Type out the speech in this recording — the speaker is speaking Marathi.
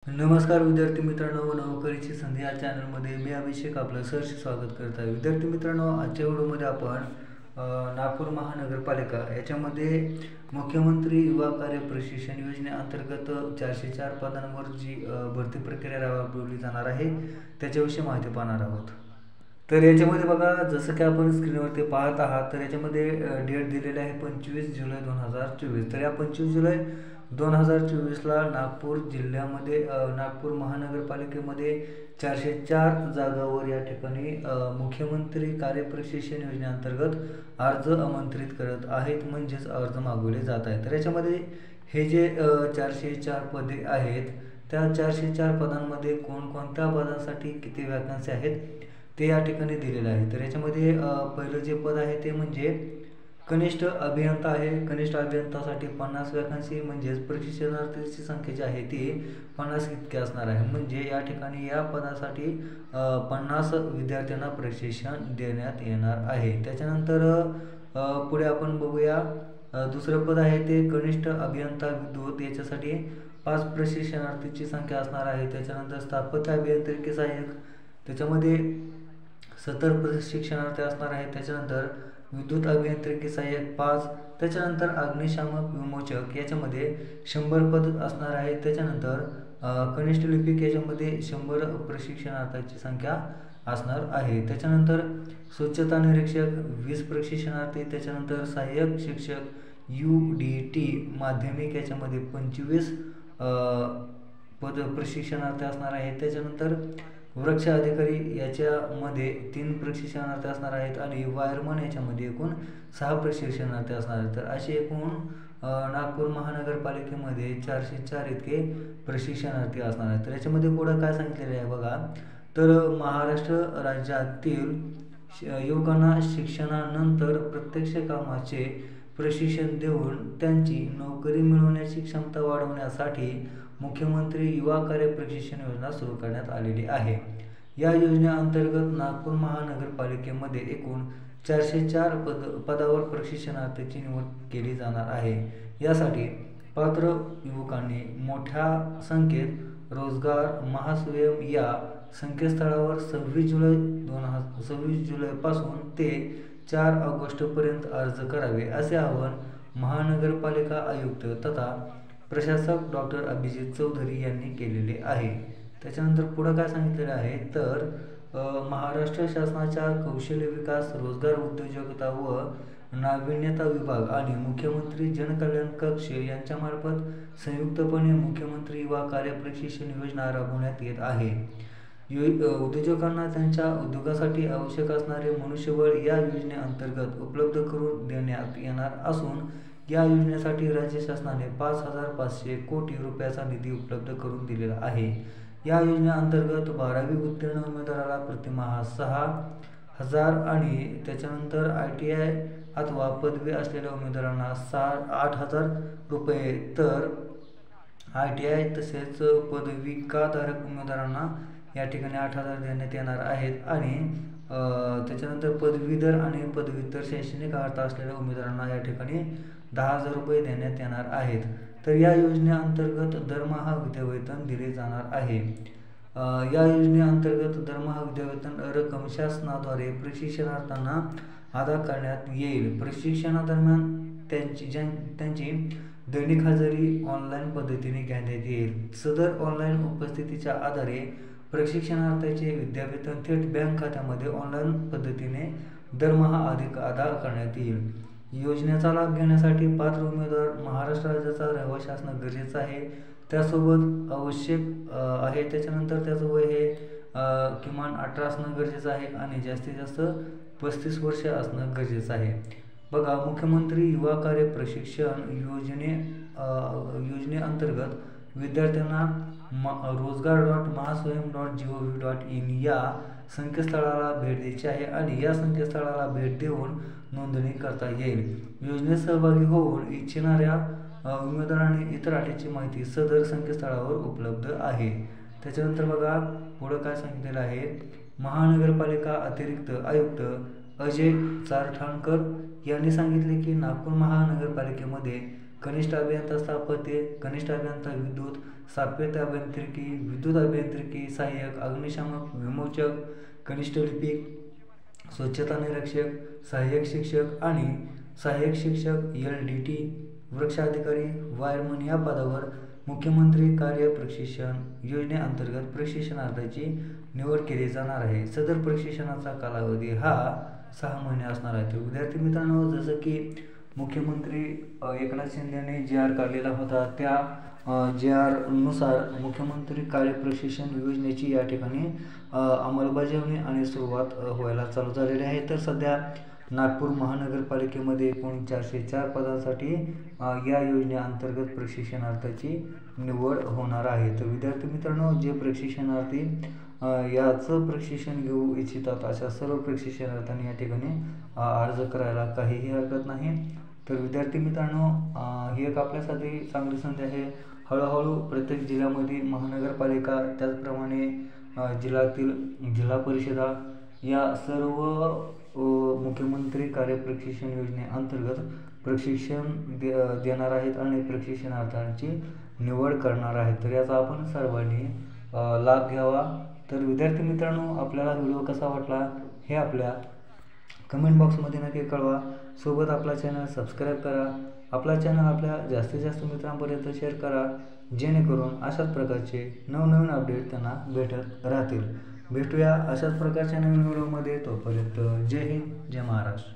नमस्कार विद्यार्थी मित्रांनो, नोकरीची संधी या चॅनलमध्ये मी अभिषेक आपलं सहर्ष स्वागत करत आहे. विद्यार्थी मित्रांनो, आजच्या व्हिडिओमध्ये आपण नागपूर महानगरपालिका याच्यामध्ये मुख्यमंत्री युवा कार्य प्रशिक्षण योजनेअंतर्गत 404 पदांवर जी भरती प्रक्रिया राबवली जाणार आहे त्याच्याविषयी माहिती पाहणार आहोत. तर याच्यामध्ये बघा, जसं की आपण स्क्रीनवरती पाहत आहात, तर याच्यामध्ये डेट दिलेली आहे 25 जुलै 2024. तर या 25 जुलै 2024ला नागपूर जिल्ह्यामध्ये नागपूर महानगरपालिकेमध्ये 404 जागावर या ठिकाणी मुख्यमंत्री कार्यप्रशिक्षण योजनेअंतर्गत अर्ज आमंत्रित करत आहेत, म्हणजेच अर्ज मागवले जात आहेत. तर याच्यामध्ये हे जे 404 पदे आहेत, त्या 404 पदांमध्ये कोणकोणत्या पदांसाठी किती वॅकन्सी आहेत ते या ठिकाणी दिलेलं आहे. तर याच्यामध्ये पहिलं जे पद आहे ते म्हणजे कनिष्ठ अभियंता आहे. कनिष्ठ अभियंतासाठी 50 वॅकन्सी, म्हणजेच प्रशिक्षणार्थीची संख्या जी आहे ती 50 इतकी असणार आहे. म्हणजे या ठिकाणी या पदासाठी 50 विद्यार्थ्यांना प्रशिक्षण देण्यात येणार आहे. त्याच्यानंतर पुढे आपण बघूया, दुसरं पद आहे ते कनिष्ठ अभियंता विद्युत. याच्यासाठी 5 प्रशिक्षणार्थीची संख्या असणार आहे. त्याच्यानंतर स्थापत्य अभियांत्रिकी सहाय्यक, त्याच्यामध्ये 70 प्रशिक्षणार्थी असणार आहे. त्याच्यानंतर विद्युत अभियांत्रिकी सहाय्यक 5. त्याच्यानंतर अग्निशामक विमोचक याच्यामध्ये 100 पद असणार आहे. त्याच्यानंतर कनिष्ठ लिपिक याच्यामध्ये 100 प्रशिक्षणार्थीची संख्या असणार आहे. त्याच्यानंतर स्वच्छता निरीक्षक 20 प्रशिक्षणार्थी. त्याच्यानंतर सहाय्यक शिक्षक UDT माध्यमिक याच्यामध्ये 25 पद प्रशिक्षणार्थी असणार आहे. त्याच्यानंतर वृक्ष अधिकारी याच्यामध्ये 3 प्रशिक्षणार्थी असणार आहेत आणि वायरमन याच्यामध्ये एकूण 6 प्रशिक्षणार्थी असणार आहेत. तर असे एकूण नागपूर महानगरपालिकेमध्ये 404 इतके प्रशिक्षणार्थी असणार आहेत. तर याच्यामध्ये पुढं काय सांगितलेलं आहे बघा, तर महाराष्ट्र राज्यातील युवकांना शिक्षणानंतर प्रत्यक्ष कामाचे प्रशिक्षण देऊन त्यांची नोकरी मिळवण्याची क्षमता वाढवण्यासाठी मुख्यमंत्री युवा कार्य प्रशिक्षण योजना सुरू करण्यात आलेली आहे. या योजनेअंतर्गत नागपूर महानगरपालिकेमध्ये एकूण 404 पदावर प्रशिक्षणार्थीची निवड केली जाणार आहे. यासाठी पात्र युवकांनी मोठ्या संख्येत रोजगार महास्वयं या संकेतस्थळावर 26 जुलैपासून ते 4 ऑगस्टपर्यंत अर्ज करावे, असे आवाहन महानगरपालिका आयुक्त तथा प्रशासक डॉक्टर अभिजित चौधरी यांनी केलेले आहे. त्याच्यानंतर पुढं काय सांगितलेलं आहे, तर महाराष्ट्र शासनाच्या कौशल्य विकास, रोजगार, उद्योजकता व नाविन्यता विभाग आणि मुख्यमंत्री जनकल्याण कक्ष यांच्यामार्फत संयुक्तपणे मुख्यमंत्री युवा कार्य प्रशिक्षण योजना राबवण्यात येत आहे. उद्योजकांना त्यांच्या उद्योगासाठी आवश्यक असणारे मनुष्यबळ या योजनेअंतर्गत उपलब्ध करून देण्यात येणार असून या योजनेसाठी राज्य शासनाने 5,500 कोटी रुपयाचा निधी उपलब्ध करून दिलेला आहे. या योजनेअंतर्गत 12वी उत्तीर्ण उमेदवाराला प्रतिमाह 6,000 आणि त्याच्यानंतर ITI अथवा पदवी असलेल्या उमेदवारांना 8,000 रुपये, तर ITI तसेच पदविकाधारक उमेदवारांना या ठिकाणी 8,000 देण्यात येणार आहेत. आणि त्याच्यानंतर पदवीधर आणि पदव्युत्तर शैक्षणिक अर्हता असलेल्या उमेदवारांना या ठिकाणी 10,000 रुपये देण्यात येणार आहेत. तर या योजनेअंतर्गत दरमहा विद्यावेतन दिले जाणार आहे. या योजनेअंतर्गत दरमहा विद्यावेतन रक्कम शासनाद्वारे प्रशिक्षणार्थींना अदा करण्यात येईल. प्रशिक्षणादरम्यान त्यांची दैनिक हजेरी ऑनलाईन पद्धतीने घेण्यात येईल. सदर ऑनलाईन उपस्थितीच्या आधारे प्रशिक्षणार्थीचे विद्यावेतन थेट बँक खात्यामध्ये ऑनलाईन पद्धतीने दरमहा अधिक अदा करण्यात येईल. योजनेचा लाभ घेण्यासाठी पात्र उमेदवार महाराष्ट्र राज्याचा रहिवासी असणं गरजेचं आहे. त्यासोबत आवश्यक आहे, त्याच्यानंतर त्याचं वय हे किमान 18 असणं गरजेचं आहे आणि जास्तीत जास्त 35 वर्ष असणं गरजेचं आहे. बघा, मुख्यमंत्री युवा कार्य प्रशिक्षण योजनेअंतर्गत विद्यार्थ्यांना rozgar.mahaswayam.gov.in या संकेतस्थळाला भेट द्यायची आहे आणि या संकेतस्थळाला भेट देऊन नोंदणी करता येईल. योजनेत सहभागी होऊन इच्छिणाऱ्या उमेदवारांनी इतर अटीची माहिती सदर संकेतस्थळावर उपलब्ध आहे. त्याच्यानंतर बघा, पुढं काय सांगितलेलं आहे, महानगरपालिका अतिरिक्त आयुक्त अजय चारठाणकर यांनी सांगितले की नागपूर महानगरपालिकेमध्ये कनिष्ठ अभियंता स्थापत्य, कनिष्ठ अभियंता विद्युत, सापेत अभियांत्रिकी, विद्युत अभियांत्रिकी, सहाय्यक, अग्निशामक, विमोचक, कनिष्ठ लिपिक, स्वच्छता निरीक्षक, सहाय्यक शिक्षक आणि सहाय्यक शिक्षक LDT, वृक्षाधिकारी, वायरमन या पदावर मुख्यमंत्री कार्य प्रशिक्षण योजनेअंतर्गत प्रशिक्षणार्थीची निवड केली जाणार आहे. सदर प्रशिक्षणाचा कालावधी हा 6 महिने असणार आहे. तर विद्यार्थी मित्रांनो, जसं की मुख्यमंत्री एकनाथ शिंदेने JR काढलेला होता, त्या JR नुसार मुख्यमंत्री कार्य प्रशिक्षण योजनेची या ठिकाणी अंमलबजावणी आणि सुरुवात व्हायला चालू झालेली आहे. तर सध्या नागपूर महानगरपालिकेमध्ये एकूण 404 पदांसाठी या योजनेअंतर्गत प्रशिक्षणार्थीची निवड होणार आहे. तर विद्यार्थी मित्रांनो, जे प्रशिक्षणार्थी याचं प्रशिक्षण घेऊ इच्छितात अशा सर्व प्रशिक्षणार्थ्यांनी या ठिकाणी अर्ज करायला काहीही हरकत नाही. तर विद्यार्थी मित्रांनो, ही एक आपल्यासाठी चांगली संधी आहे. हळूहळू प्रत्येक जिल्ह्यामध्ये महानगरपालिका, त्याचप्रमाणे जिल्ह्यातील जिल्हा परिषदा या सर्व मुख्यमंत्री कार्य प्रशिक्षण योजनेअंतर्गत प्रशिक्षण देणार आहेत आणि प्रशिक्षणार्थ्यांची निवड करणार आहेत. तर याचा आपण सर्वांनी लाभ घ्यावा. तर विद्यार्थी मित्रांनो, आपल्याला व्हिडिओ कसा वाटला हे आपल्या कमेंट बॉक्समध्ये नक्की कळवा. सोबत आपला चॅनल सबस्क्राईब करा. आपला चॅनल आपल्या जास्तीत जास्त मित्रांपर्यंत शेअर करा, जेणेकरून अशाच प्रकारचे नवनवीन अपडेट त्यांना भेटत राहतील. भेटूया अशाच प्रकारच्या नवीन व्हिडिओमध्ये. तोपर्यंत जय हिंद, जय महाराष्ट्र.